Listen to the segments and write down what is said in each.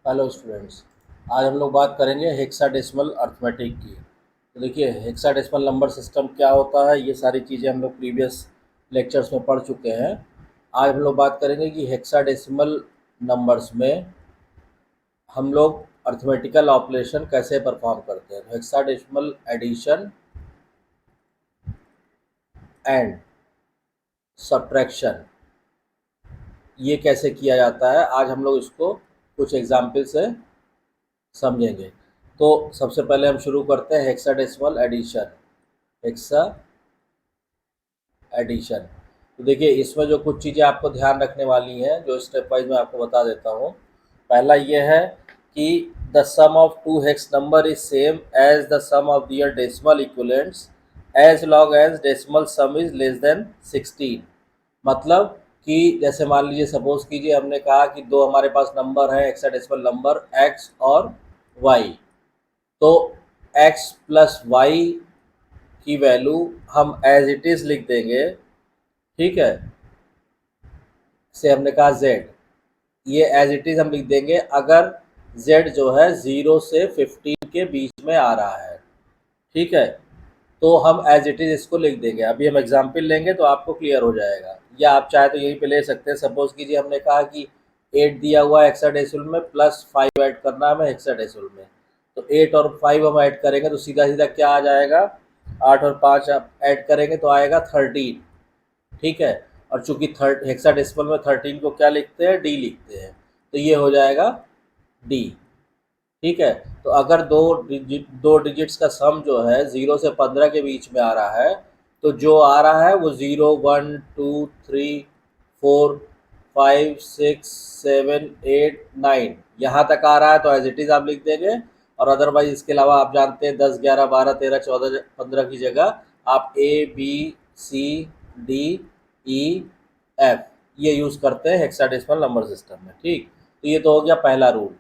Hello students. आज हम लोग बात करेंगे हेक्साडेसिमल अर्थमेटिक की। तो देखिए, हेक्साडेसिमल नंबर सिस्टम क्या होता है, ये सारी चीज़ें हम लोग प्रीवियस लेक्चर्स में पढ़ चुके हैं। आज हम लोग बात करेंगे कि हेक्साडेसिमल नंबर्स में हम लोग अर्थमेटिकल ऑपरेशन कैसे परफॉर्म करते हैं। हेक्साडेसिमल एडिशन एंड सब्ट्रैक्शन ये कैसे किया जाता है, आज हम लोग इसको कुछ एग्जाम्पल से समझेंगे। तो सबसे पहले हम शुरू करते हैं हेक्साडेसिमल एडिशन। हेक्सा एडिशन, तो देखिए इसमें जो कुछ चीज़ें आपको ध्यान रखने वाली हैं, जो स्टेप वाइज मैं आपको बता देता हूँ। पहला ये है कि the sum of two hex number is same as the sum of their decimal equivalents as long as decimal sum is less than 16। मतलब कि जैसे मान लीजिए, सपोज कीजिए हमने कहा कि दो हमारे पास नंबर है हेक्साडेसिमल नंबर x और y। तो x प्लस वाई की वैल्यू हम एज इट इज़ लिख देंगे, ठीक है। से हमने कहा z, ये एज इट इज़ हम लिख देंगे अगर z जो है 0 से 15 के बीच में आ रहा है, ठीक है। तो हम एज इट इज़ इसको लिख देंगे। अभी हम एग्जाम्पल लेंगे तो आपको क्लियर हो जाएगा, या आप चाहे तो यहीं पे ले सकते हैं। सपोज कीजिए हमने कहा कि 8 दिया हुआ है हेक्साडेसिमल में, प्लस 5 ऐड करना है हमें हेक्साडेसिमल में। तो 8 और 5 हम ऐड करेंगे तो सीधा सीधा क्या आ जाएगा, 8 और 5 आप ऐड करेंगे तो आएगा 13, ठीक है। और चूंकि थर्ड हेक्साडेसिमल में 13 को क्या लिखते हैं, डी लिखते हैं, तो ये हो जाएगा डी, ठीक है। तो अगर दो डिजिट्स का सम जो है 0 से 15 के बीच में आ रहा है, तो जो आ रहा है वो 0 1 2 3 4 5 6 7 8 9 यहाँ तक आ रहा है, तो एज इट इज़ आप लिख देंगे। और अदरवाइज इसके अलावा आप जानते हैं 10 11 12 13 14 15 की जगह आप A B C D E F ये यूज़ करते हैं हेक्साडेसिमल नंबर सिस्टम में, ठीक। तो ये तो हो गया पहला रूल।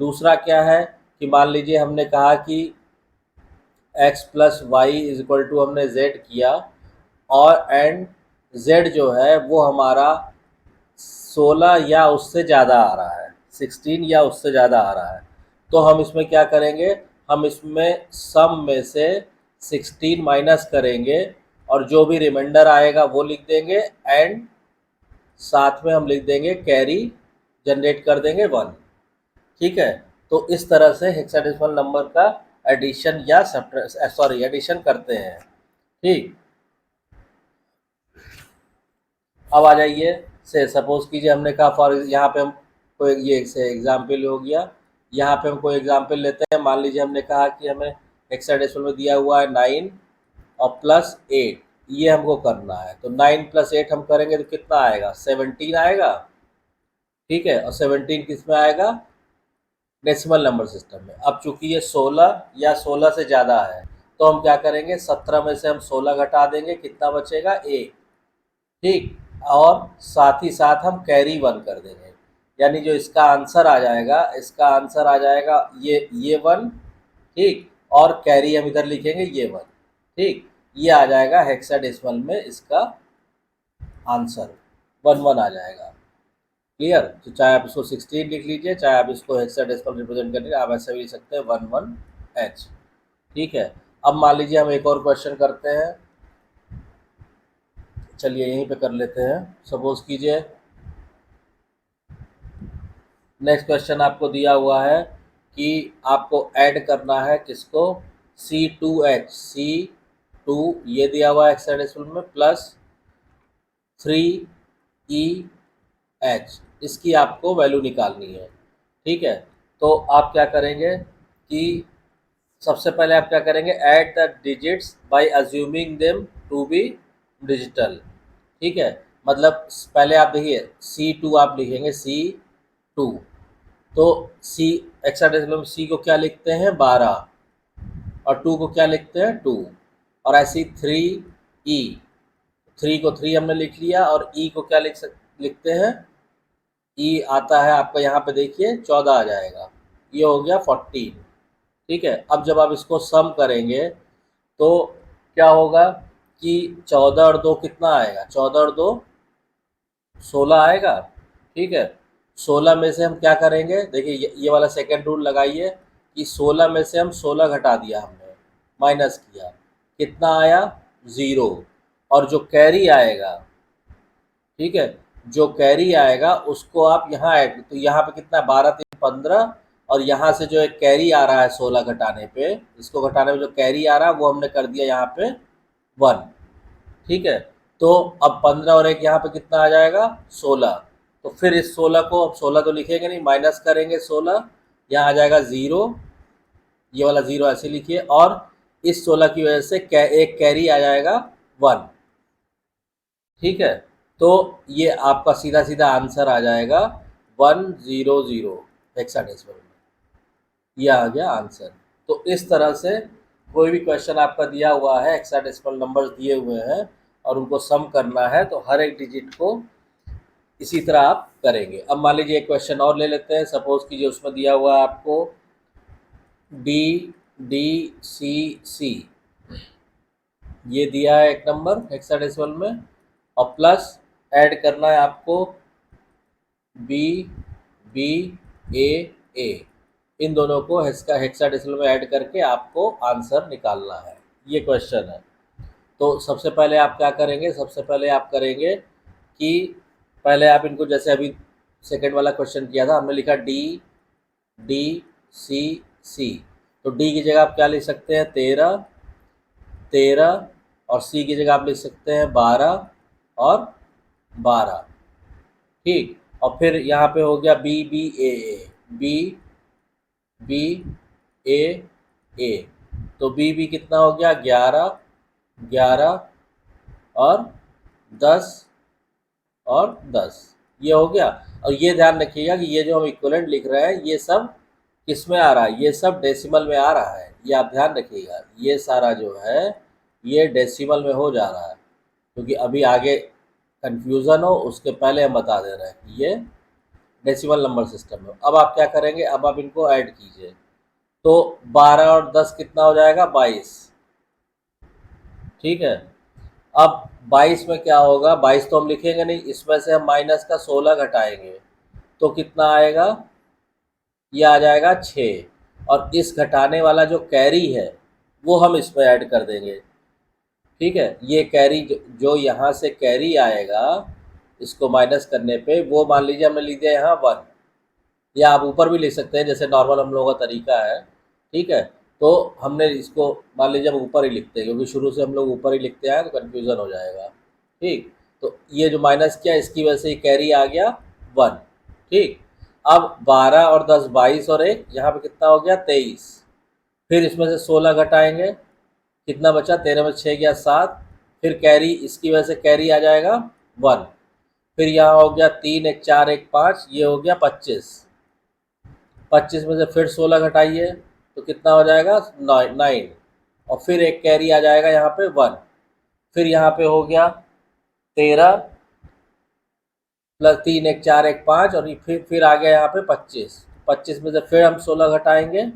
दूसरा क्या है कि मान लीजिए हमने कहा कि x plus Y is equal to हमने z किया, और एंड z जो है वो हमारा 16 या उससे ज़्यादा आ रहा है, 16 या उससे ज़्यादा आ रहा है। तो हम इसमें क्या करेंगे, हम इसमें सम में से 16 माइनस करेंगे और जो भी रिमाइंडर आएगा वो लिख देंगे, एंड साथ में हम लिख देंगे कैरी जनरेट कर देंगे 1, ठीक है। तो इस तरह से हेक्साडेसिमल नंबर का एडिशन या एडिशन करते हैं, ठीक। अब आ जाइए, से सपोज कीजिए हमने कहा फॉर यहाँ पे हम कोई ये से एग्जाम्पल हो गया। यहाँ पे हम कोई एग्जाम्पल लेते हैं। मान लीजिए हमने कहा कि हमें हेक्साडेसिमल में दिया हुआ है 9 और प्लस 8, ये हमको करना है। तो 9 प्लस 8 हम करेंगे तो कितना आएगा, 17 आएगा, ठीक है। और 17 किस में आएगा, डेसिमल नंबर सिस्टम में। अब चूंकि ये 16 या 16 से ज़्यादा है, तो हम क्या करेंगे, 17 में से हम 16 घटा देंगे, कितना बचेगा, 1, ठीक। और साथ ही साथ हम कैरी 1 कर देंगे, यानी जो इसका आंसर आ जाएगा, इसका आंसर आ जाएगा ये 1, ठीक। और कैरी हम इधर लिखेंगे ये 1, ठीक। ये आ जाएगा हेक्साडेसिमल में इसका आंसर 1 1 आ जाएगा। क्लियर। तो चाहे आप इसको 16 लिख लीजिए, चाहे आप इसको हेक्साडेसिमल रिप्रेजेंट कर लीजिए, आप ऐसे भी लिख सकते हैं 11H, ठीक है। अब मान लीजिए हम एक और क्वेश्चन करते हैं, चलिए यहीं पे कर लेते हैं। सपोज कीजिए नेक्स्ट क्वेश्चन आपको दिया हुआ है कि आपको ऐड करना है किसको, C2H, C2 ये दिया हुआ है हेक्साडेसिमल में, प्लस 3EH, इसकी आपको वैल्यू निकालनी है, ठीक है। तो आप क्या करेंगे कि सबसे पहले आप क्या करेंगे, add the digits by assuming them to be digital, ठीक है। मतलब पहले आप देखिए C2 आप लिखेंगे C2, तो सी हेक्साडेसिमल में सी को क्या लिखते हैं 12, और 2 को क्या लिखते हैं 2, और ऐसी 3E, 3 को 3 हमने लिख लिया, और ई को क्या लिखते हैं, ई आता है आपका यहाँ पे देखिए 14 आ जाएगा, ये हो गया 14, ठीक है। अब जब आप इसको सम करेंगे तो क्या होगा कि 14 और 2 कितना आएगा, 14 और 2 16 आएगा, ठीक है। 16 में से हम क्या करेंगे, देखिए ये वाला सेकेंड रूल लगाइए कि 16 में से हम 16 घटा दिया, हमने माइनस किया, कितना आया 0। और जो कैरी आएगा, ठीक है, जो कैरी आएगा उसको आप यहाँ ऐड, तो यहाँ पे कितना 12 3 15, और यहाँ से जो एक कैरी आ रहा है 16 घटाने पे, इसको घटाने में जो कैरी आ रहा है वो हमने कर दिया यहाँ पे 1। ठीक है, तो अब 15 और एक यहाँ पे कितना आ जाएगा 16। तो फिर इस 16 को, अब 16 तो लिखेंगे नहीं, माइनस करेंगे 16, यहाँ आ जाएगा 0, ये वाला 0 ऐसे लिखिए, और इस 16 की वजह से एक कैरी आ जाएगा 1। ठीक है, तो ये आपका सीधा सीधा आंसर आ जाएगा 100 हेक्साडेसिमल में, ये आ गया आंसर। तो इस तरह से कोई भी क्वेश्चन आपका दिया हुआ है, हेक्साडेसिमल नंबर्स दिए हुए हैं और उनको सम करना है, तो हर एक डिजिट को इसी तरह आप करेंगे। अब मान लीजिए एक क्वेश्चन और ले लेते हैं, सपोज कीजिए उसमें दिया हुआ है आपको DDCC, ये दिया है एक नंबर हेक्साडेसिमल में, और प्लस ऐड करना है आपको BBAA, इन दोनों को हेक्साडेसिमल में ऐड करके आपको आंसर निकालना है, ये क्वेश्चन है। तो सबसे पहले आप क्या करेंगे, सबसे पहले आप करेंगे कि पहले आप इनको, जैसे अभी सेकंड वाला क्वेश्चन किया था, हमने लिखा DDCC, तो डी की जगह आप क्या लिख सकते हैं 13, और सी की जगह आप लिख सकते हैं 12 और 12। ठीक, और फिर यहाँ पे हो गया BBAA, तो BB कितना हो गया 11 और 10 और 10, ये हो गया। और ये ध्यान रखिएगा कि ये जो हम इक्विवेलेंट लिख रहे हैं ये सब किस में आ रहा है, ये सब डेसिमल में आ रहा है, ये आप ध्यान रखिएगा, ये सारा जो है ये डेसिमल में हो जा रहा है, क्योंकि अभी आगे कंफ्यूजन हो उसके पहले हम बता दे रहे हैं कि ये डेसिमल नंबर सिस्टम में। अब आप क्या करेंगे, अब आप इनको ऐड कीजिए, तो 12 और 10 कितना हो जाएगा 22। ठीक है, अब 22 में क्या होगा, 22 तो हम लिखेंगे नहीं, इसमें से हम माइनस का 16 घटाएंगे, तो कितना आएगा, ये आ जाएगा 6, और इस घटाने वाला जो कैरी है वो हम इसमें ऐड कर देंगे। ठीक है, ये कैरी जो यहाँ से कैरी आएगा इसको माइनस करने पे, वो मान लीजिए हमने लिख दिया यहाँ 1, या आप ऊपर भी लिख सकते हैं जैसे नॉर्मल हम लोगों का तरीका है। ठीक है, तो हमने इसको मान लीजिए हम ऊपर ही लिखते हैं, क्योंकि शुरू से हम लोग ऊपर ही लिखते हैं तो कन्फ्यूज़न हो जाएगा। ठीक, तो ये जो माइनस किया इसकी वजह से ये कैरी आ गया 1। ठीक, अब 12 और 10 22 और एक यहाँ पे कितना हो गया 23, फिर इसमें से 16 घटाएंगे, कितना बचा 13 में 6 गया 7, फिर कैरी, इसकी वजह से कैरी आ जाएगा 1, फिर यहाँ हो गया 3 1 4 1 5, ये हो गया 25, 25 में से फिर 16 घटाइए तो कितना हो जाएगा 9, और फिर एक कैरी आ जाएगा यहाँ पे 1, फिर यहाँ पे हो गया 13 प्लस 3 1 4 1 5, और फिर आ गया यहाँ पे 25 में से फिर हम 16 घटाएंगे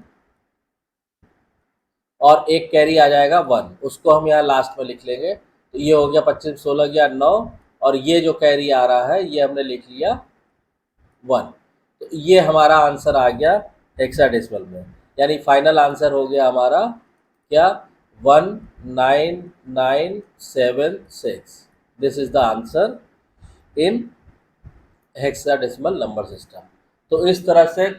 और एक कैरी आ जाएगा 1, उसको हम यहाँ लास्ट में लिख लेंगे, तो ये हो गया 25 16 गया 9, और ये जो कैरी आ रहा है ये हमने लिख लिया 1। तो ये हमारा आंसर आ गया हेक्साडेसिमल में, यानी फाइनल आंसर हो गया हमारा क्या 19976। This is the answer in hexadecimal number system. तो इस तरह से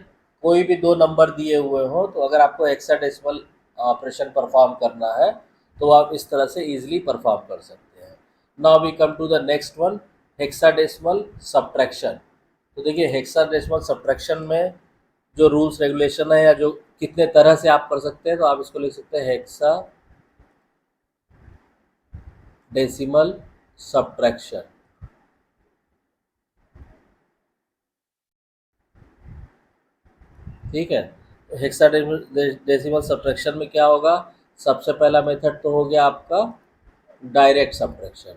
कोई भी दो नंबर दिए हुए हो, तो अगर आपको हेक्साडेसिमल ऑपरेशन परफॉर्म करना है तो आप इस तरह से इजीली परफॉर्म कर सकते हैं। Now we come to the next one, hexadecimal subtraction. तो देखिए हेक्साडेसिमल सब्ट्रैक्शन में जो रूल्स रेगुलेशन है या जो कितने तरह से आप कर सकते हैं, तो आप इसको लिख सकते हैं हेक्साडेसिमल सब्ट्रैक्शन। ठीक है, हेक्साडेसिमल सब्ट्रैक्शन में क्या होगा, सबसे पहला मेथड तो हो गया आपका डायरेक्ट सब्ट्रैक्शन।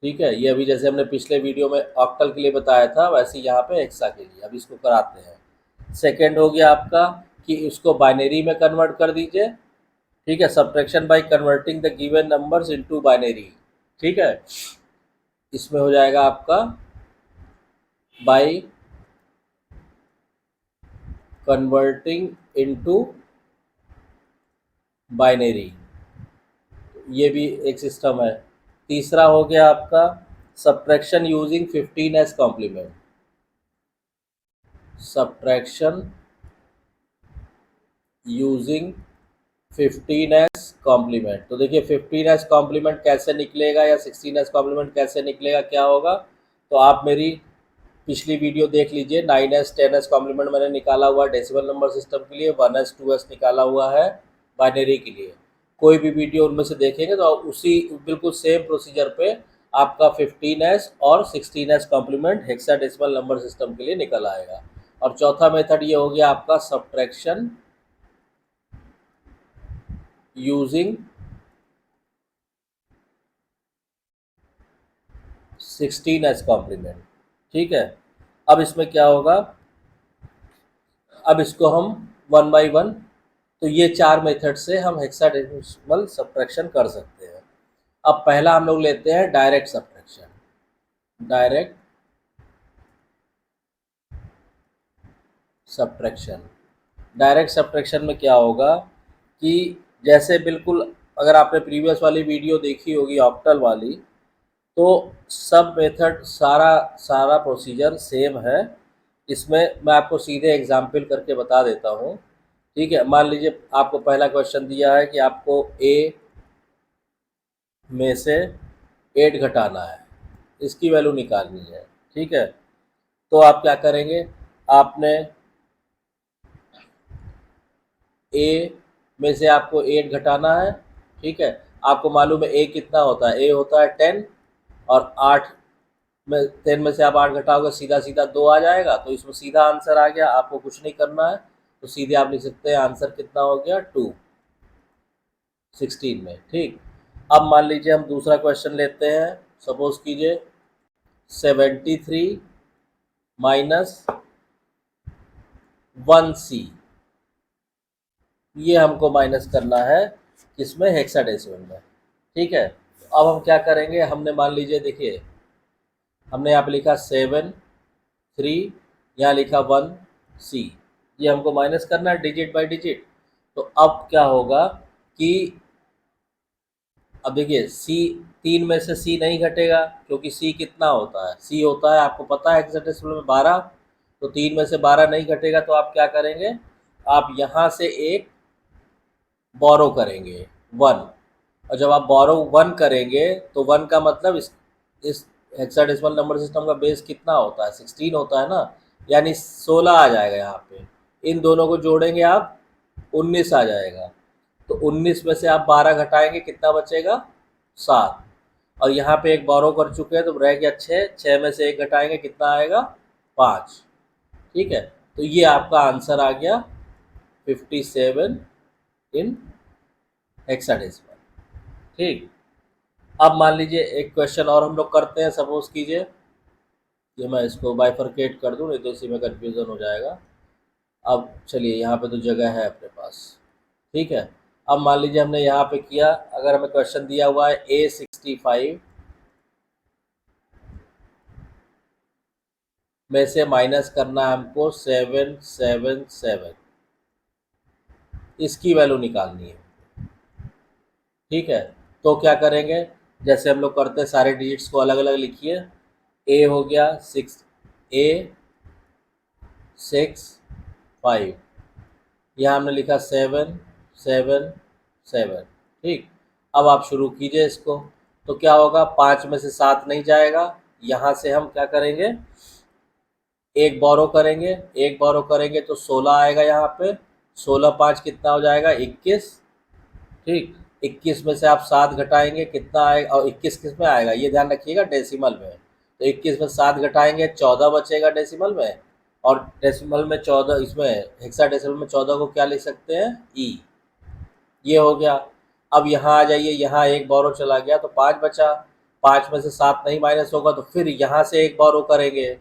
ठीक है, ये अभी जैसे हमने पिछले वीडियो में ऑक्टल के लिए बताया था वैसे यहाँ पे हेक्सा के लिए, अब इसको कराते हैं। सेकंड हो गया आपका कि इसको बाइनरी में कन्वर्ट कर दीजिए। ठीक है, subtraction by converting the given numbers into binary. ठीक है, इसमें हो जाएगा आपका बाय कन्वर्टिंग इनटू बाइनरी, ये भी एक सिस्टम है। तीसरा हो गया आपका subtraction using 15 as complement, subtraction using 15 as complement. तो देखिए 15 एज कॉम्प्लीमेंट कैसे निकलेगा या 16 एज कॉम्प्लीमेंट कैसे निकलेगा, क्या होगा, तो आप मेरी पिछली वीडियो देख लीजिए। 9s 10s कॉम्प्लीमेंट मैंने निकाला हुआ है डेसिमल नंबर सिस्टम के लिए, 1s 2s निकाला हुआ है बाइनरी के लिए। कोई भी वीडियो उनमें से देखेंगे तो उसी बिल्कुल सेम प्रोसीजर पे आपका 15s और 16s complement hexadecimal number system के लिए निकल आएगा। और चौथा मेथड ये हो गया आपका सब्ट्रैक्शन यूजिंग 16s कॉम्प्लीमेंट। ठीक है, अब इसमें क्या होगा, अब इसको हम वन बाय वन, तो ये चार मेथड से हम हेक्साडेसिमल सब्ट्रैक्शन कर सकते हैं। अब पहला हम लोग लेते हैं direct subtraction. Direct subtraction, direct subtraction में क्या होगा कि जैसे बिल्कुल अगर आपने प्रीवियस वाली वीडियो देखी होगी ऑक्टल वाली, तो सब मेथड सारा सारा प्रोसीजर सेम है। इसमें मैं आपको सीधे एग्जाम्पल करके बता देता हूँ। ठीक है, मान लीजिए आपको पहला क्वेश्चन दिया है कि आपको ए में से 8 घटाना है, इसकी वैल्यू निकालनी है। ठीक है, तो आप क्या करेंगे, आपने ए में से आपको 8 घटाना है। ठीक है, आपको मालूम है ए कितना होता है, ए होता है 10, और 8 में 10 में से आप 8 घटाओगे सीधा सीधा 2 आ जाएगा, तो इसमें सीधा आंसर आ गया, आपको कुछ नहीं करना है। तो सीधे आप लिख सकते हैं आंसर कितना हो गया 2 16 में। ठीक, अब मान लीजिए हम दूसरा क्वेश्चन लेते हैं। सपोज कीजिए 73 माइनस 1c, ये हमको माइनस करना है किसमें, हेक्साडेसिमल में। ठीक है, तो अब हम क्या करेंगे, हमने मान लीजिए देखिए हमने यहाँ पे लिखा 7 3, यहाँ लिखा 1c, ये हमको माइनस करना है डिजिट बाय डिजिट। तो अब क्या होगा कि अब देखिए सी, 3 में से सी नहीं घटेगा, क्योंकि सी कितना होता है, सी होता है आपको पता है हेक्साडेसिमल में 12, तो 3 में से 12 नहीं घटेगा। तो आप क्या करेंगे, आप यहाँ से एक बोरो करेंगे 1, और जब आप बोरो 1 करेंगे तो 1 का मतलब इस हेक्साडेसिमल नंबर सिस्टम का बेस कितना होता है, 16 होता है ना, यानी 16 आ जाएगा यहाँ पे। इन दोनों को जोड़ेंगे आप 19 आ जाएगा। तो 19 में से आप 12 घटाएंगे, कितना बचेगा 7, और यहाँ पे एक बोरो कर चुके हैं तो रह गया 6, 6 में से एक घटाएंगे कितना आएगा 5। ठीक है, तो ये आपका आंसर आ गया 57 इन हेक्साडेसिमल। ठीक, अब मान लीजिए एक क्वेश्चन और हम लोग करते हैं। सपोज कीजिए ये मैं इसको बाइफरकेट कर दूं, नहीं तो इसी में कन्फ्यूज़न हो जाएगा। अब चलिए यहाँ पे तो जगह है अपने पास। ठीक है, अब मान लीजिए हमने यहाँ पे किया, अगर हमें क्वेश्चन दिया हुआ है A65 में से माइनस करना है हमको 777, इसकी वैल्यू निकालनी है। ठीक है, तो क्या करेंगे, जैसे हम लोग करते हैं सारे डिजिट्स को अलग अलग लिखिए। ए हो गया 6, A65, यहाँ हमने लिखा 777। ठीक, अब आप शुरू कीजिए इसको। तो क्या होगा, 5 में से 7 नहीं जाएगा, यहाँ से हम क्या करेंगे, एक बोरो करेंगे, एक बोरो करेंगे तो 16 आएगा यहाँ पे। 16 5 कितना हो जाएगा 21। ठीक, 21 में से आप 7 घटाएंगे कितना आएगा, और 21 किस में आएगा ये ध्यान रखिएगा, डेसिमल में। तो 21 में 7 घटाएंगे 14 बचेगा डेसिमल में, और डेसिमल में 14, इसमें हेक्साडेसिमल में 14 को क्या लिख सकते हैं ई, ये हो गया। अब यहाँ आ जाइए, यहाँ एक बोरो चला गया तो 5 बचा, 5 में से 7 नहीं माइनस होगा, तो फिर यहाँ से एक बोरो करेंगे।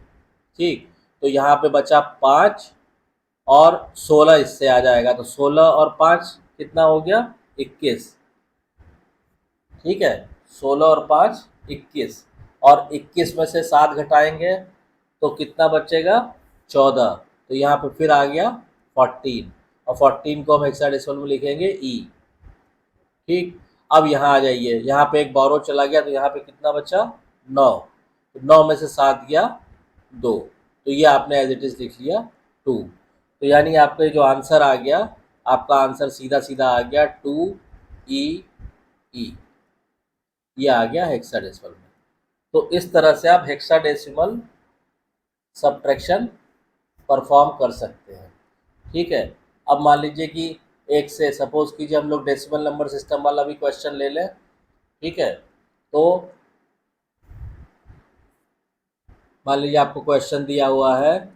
ठीक, तो यहाँ पे बचा 5, और 16 इससे आ जाएगा, तो 16 और 5 कितना हो गया 21। ठीक है, 16 और 5 21, और 21 में से 7 घटाएंगे तो कितना बचेगा 14। तो यहाँ पे फिर आ गया 14 और 14 को हम हेक्साडेसिमल में लिखेंगे ई। ठीक, अब यहाँ आ जाइए, यहाँ पे एक बोरो चला गया तो यहाँ पे कितना बचा 9। तो 9 में से 7 गया 2, तो ये आपने एज इट इज लिख लिया 2। तो यानी आपका जो आंसर आ गया, आपका आंसर सीधा सीधा आ गया 2E E, ये आ गया हेक्साडेसिमल में। तो इस तरह से आप हेक्साडेसिमल सब्ट्रैक्शन परफॉर्म कर सकते हैं। ठीक है, अब मान लीजिए कि एक से सपोज कीजिए हम लोग डेसिमल नंबर सिस्टम वाला भी क्वेश्चन ले लें। ठीक है, तो मान लीजिए आपको क्वेश्चन दिया हुआ है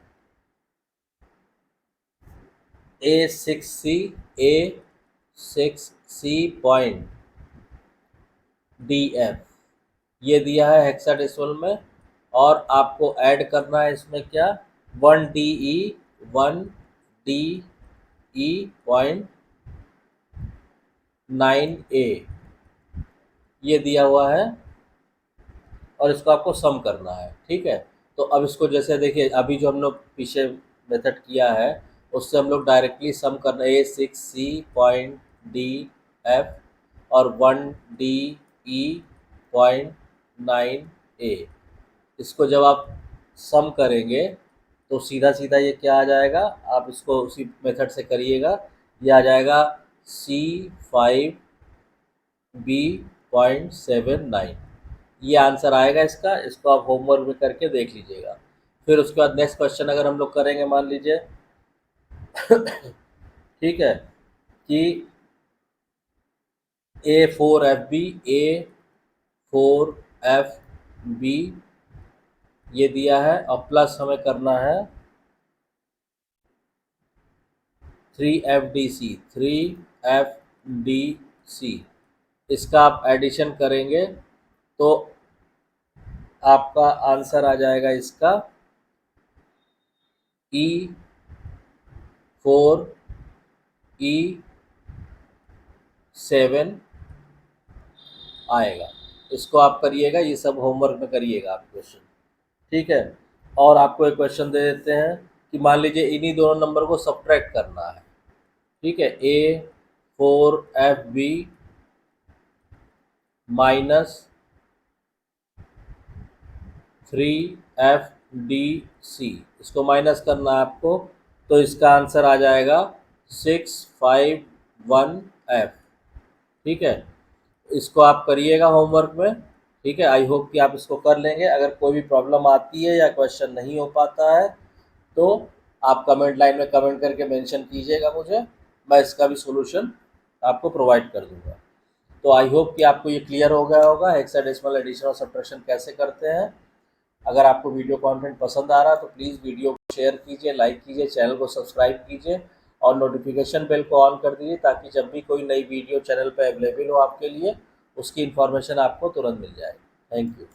A6C पॉइंट DF, ये दिया है हेक्साडेसिमल में, और आपको ऐड करना है इसमें क्या 1DE पॉइंट 9A, ये दिया हुआ है और इसको आपको सम करना है। ठीक है, तो अब इसको जैसे देखिए अभी जो हम लोग पीछे मेथड किया है उससे हम लोग डायरेक्टली सम करना है A6C पॉइंट DF और 1DE पॉइंट 9A। इसको जब आप सम करेंगे तो सीधा सीधा ये क्या आ जाएगा, आप इसको उसी मेथड से करिएगा, ये आ जाएगा C5B.79, ये आंसर आएगा इसका। इसको आप होमवर्क में करके देख लीजिएगा। फिर उसके बाद नेक्स्ट क्वेश्चन अगर हम लोग करेंगे, मान लीजिए ठीक है कि A4FB ये दिया है और प्लस हमें करना है 3FDC, इसका आप एडिशन करेंगे तो आपका आंसर आ जाएगा इसका E4E7 आएगा। इसको आप करिएगा, ये सब होमवर्क में करिएगा आप क्वेश्चन। ठीक है, और आपको एक क्वेश्चन दे देते हैं कि मान लीजिए इन्हीं दोनों नंबर को सब्ट्रैक्ट करना है। ठीक है, A4FB माइनस 3FDC, इसको माइनस करना है आपको, तो इसका आंसर आ जाएगा 651F। ठीक है, इसको आप करिएगा होमवर्क में। ठीक है, आई होप कि आप इसको कर लेंगे। अगर कोई भी प्रॉब्लम आती है या क्वेश्चन नहीं हो पाता है तो आप कमेंट लाइन में कमेंट करके मेंशन कीजिएगा मुझे, मैं इसका भी सॉल्यूशन आपको प्रोवाइड कर दूंगा। तो आई होप कि आपको ये क्लियर हो गया होगा हेक्साडेसिमल एडिशन और सब्ट्रैक्शन कैसे करते हैं। अगर आपको वीडियो कंटेंट पसंद आ रहा है तो प्लीज़ वीडियो को शेयर कीजिए, लाइक कीजिए, चैनल को सब्सक्राइब कीजिए और नोटिफिकेशन बेल को ऑन कर दीजिए ताकि जब भी कोई नई वीडियो चैनल पर अवेलेबल हो आपके लिए उसकी इन्फॉर्मेशन आपको तुरंत मिल जाए। Thank you.